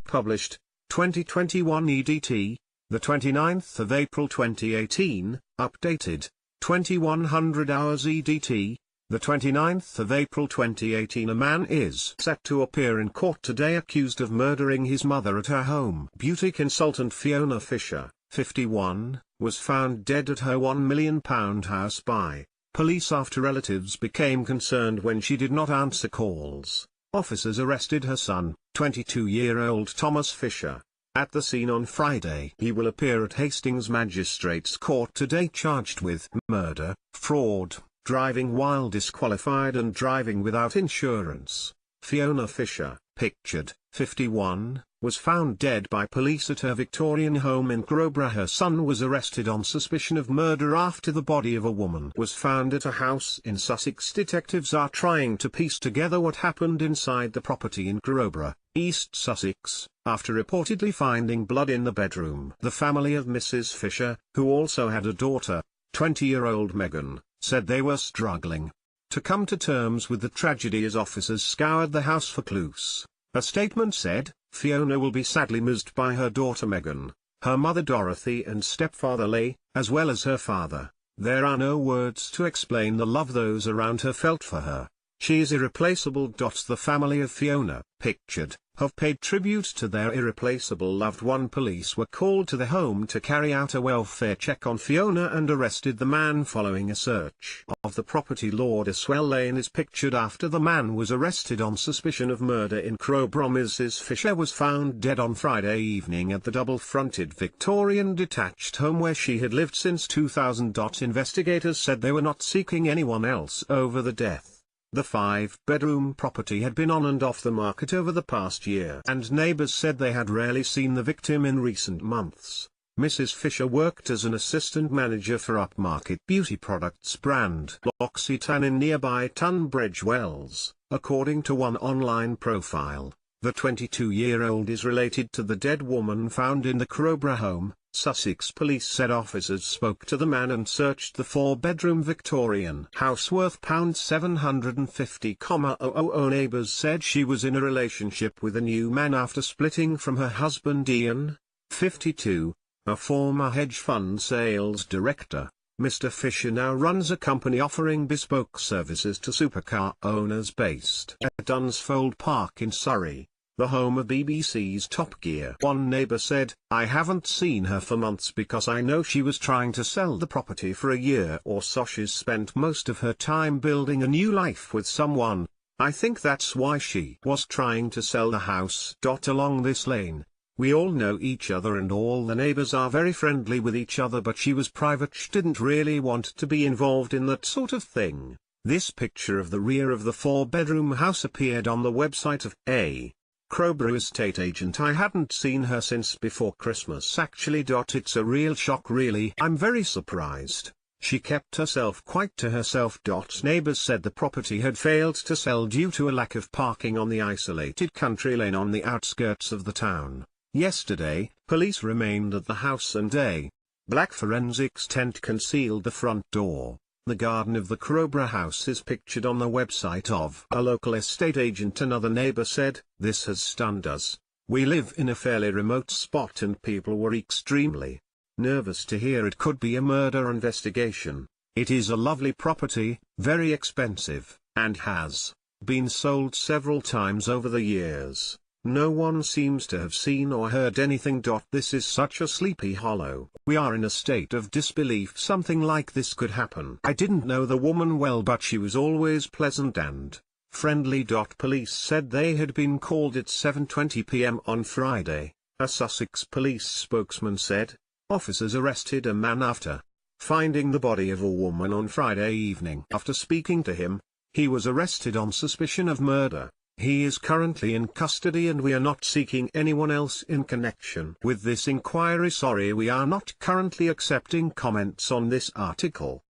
published, 2021 EDT, the 29th of April 2018, updated, 2100 hours EDT, the 29th of April 2018. A man is set to appear in court today accused of murdering his mother at her home. Beauty consultant Fiona Fisher, 51, was found dead at her £1 million house by police after relatives became concerned when she did not answer calls. Officers arrested her son, 22-year-old Thomas Fisher, at the scene on Friday. He will appear at Hastings Magistrates Court today charged with murder, fraud, driving while disqualified and driving without insurance. Fiona Fisher, pictured, 51, was found dead by police at her Victorian home in Crowborough. Her son was arrested on suspicion of murder after the body of a woman was found at a house in Sussex. Detectives are trying to piece together what happened inside the property in Crowborough, East Sussex, after reportedly finding blood in the bedroom. The family of Mrs. Fisher, who also had a daughter, 20-year-old Megan, said they were struggling to come to terms with the tragedy as officers scoured the house for clues. A statement said, "Fiona will be sadly missed by her daughter Megan, her mother Dorothy and stepfather Leigh, as well as her father. There are no words to explain the love those around her felt for her. She is irreplaceable." The family of Fiona, pictured, have paid tribute to their irreplaceable loved one. Police were called to the home to carry out a welfare check on Fiona and arrested the man following a search of the property. Lauderdale Lane is pictured after the man was arrested on suspicion of murder in Crowborough. Mrs. Fisher was found dead on Friday evening at the double-fronted Victorian detached home where she had lived since 2000. Investigators said they were not seeking anyone else over the death. The 5-bedroom property had been on and off the market over the past year, and neighbors said they had rarely seen the victim in recent months. Mrs. Fisher worked as an assistant manager for upmarket beauty products brand L'Occitane in nearby Tunbridge Wells, according to one online profile. The 22-year-old is related to the dead woman found in the Crowborough home. Sussex police said officers spoke to the man and searched the 4-bedroom Victorian house worth £750,000. Neighbours said she was in a relationship with a new man after splitting from her husband Ian, 52, a former hedge fund sales director. Mr. Fisher now runs a company offering bespoke services to supercar owners based at Dunsfold Park in Surrey, the home of BBC's Top Gear. One neighbour said, "I haven't seen her for months because I know she was trying to sell the property for a year or so. She's spent most of her time building a new life with someone. I think that's why she was trying to sell the house." Along this lane, we all know each other and all the neighbours are very friendly with each other, but she was private. She didn't really want to be involved in that sort of thing. This picture of the rear of the 4-bedroom house appeared on the website of a Crowborough estate agent. "I hadn't seen her since before Christmas actually. It's a real shock really. I'm very surprised. She kept herself quite to herself." Neighbours said the property had failed to sell due to a lack of parking on the isolated country lane on the outskirts of the town. Yesterday, police remained at the house and a black forensics tent concealed the front door. The garden of the Crowborough house is pictured on the website of a local estate agent. Another neighbour said, "This has stunned us. We live in a fairly remote spot and people were extremely nervous to hear it could be a murder investigation. It is a lovely property, very expensive, and has been sold several times over the years. No one seems to have seen or heard anything. This is such a Sleepy Hollow. We are in a state of disbelief something like this could happen. I didn't know the woman well, but she was always pleasant and friendly." Police said they had been called at 7:20 p.m. on Friday. A Sussex police spokesman said, officers arrested a man after finding the body of a woman on Friday evening. After speaking to him, he was arrested on suspicion of murder. He is currently in custody and we are not seeking anyone else in connection with this inquiry. Sorry, we are not currently accepting comments on this article.